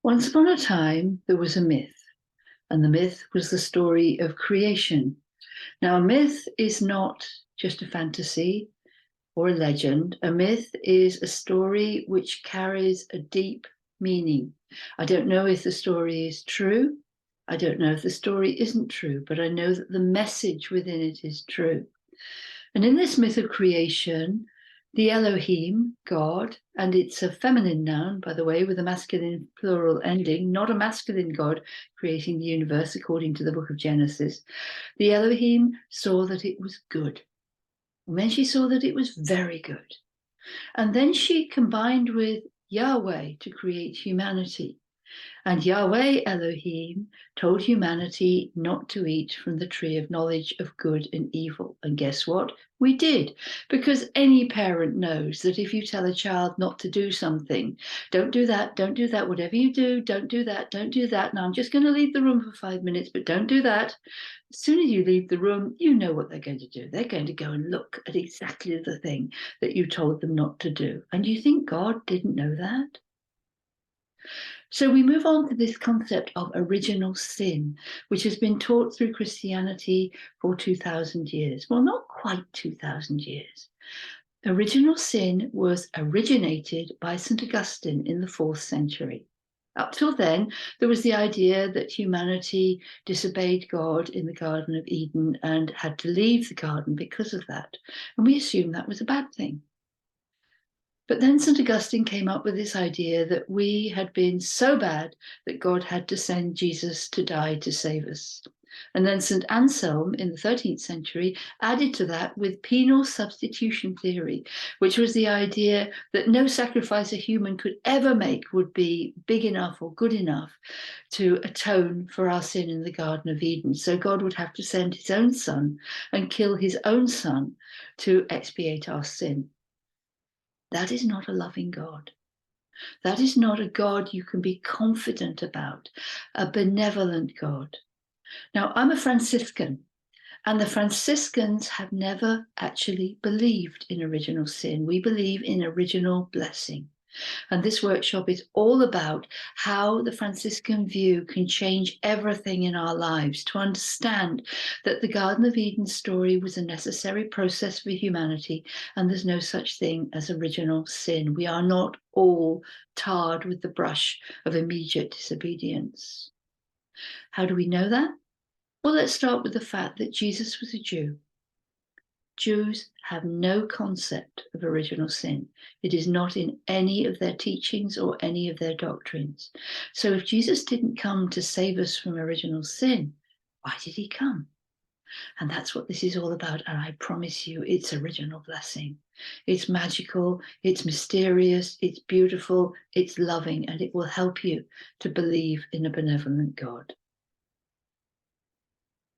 Once upon a time, there was a myth, and the myth was the story of creation. Now, a myth is not just a fantasy or a legend. A myth is a story which carries a deep meaning. I don't know if the story is true. I don't know if the story isn't true, but I know that the message within it is true. And in this myth of creation, the Elohim, God, and it's a feminine noun, by the way, with a masculine plural ending, not a masculine God creating the universe according to the book of Genesis. The Elohim saw that it was good. And then she saw that it was very good. And then she combined with Yahweh to create humanity. And Yahweh Elohim told humanity not to eat from the tree of knowledge of good and evil. And guess what? We did. Because any parent knows that if you tell a child not to do something, don't do that, don't do that, whatever you do, don't do that, don't do that. Now I'm just going to leave the room for 5 minutes, but don't do that. As soon as you leave the room, you know what they're going to do. They're going to go and look at exactly the thing that you told them not to do. And you think God didn't know that? So we move on to this concept of original sin, which has been taught through Christianity for 2,000 years. Well, not quite 2,000 years. Original sin was originated by St. Augustine in the 4th century. Up till then, there was the idea that humanity disobeyed God in the Garden of Eden and had to leave the garden because of that. And we assumed that was a bad thing. But then St. Augustine came up with this idea that we had been so bad that God had to send Jesus to die to save us. And then St. Anselm in the 13th century added to that with penal substitution theory, which was the idea that no sacrifice a human could ever make would be big enough or good enough to atone for our sin in the Garden of Eden. So God would have to send his own son and kill his own son to expiate our sin. That is not a loving God. That is not a God you can be confident about, a benevolent God. Now, I'm a Franciscan, and the Franciscans have never actually believed in original sin. We believe in original blessing. And this workshop is all about how the Franciscan view can change everything in our lives to understand that the Garden of Eden story was a necessary process for humanity, and there's no such thing as original sin. We are not all tarred with the brush of immediate disobedience. How do we know that? Well, let's start with the fact that Jesus was a Jew. Jews have no concept of original sin. It is not in any of their teachings or any of their doctrines. So if Jesus didn't come to save us from original sin, why did he come? And that's what this is all about. And I promise you, it's original blessing. It's magical, it's mysterious, it's beautiful, it's loving, and it will help you to believe in a benevolent God.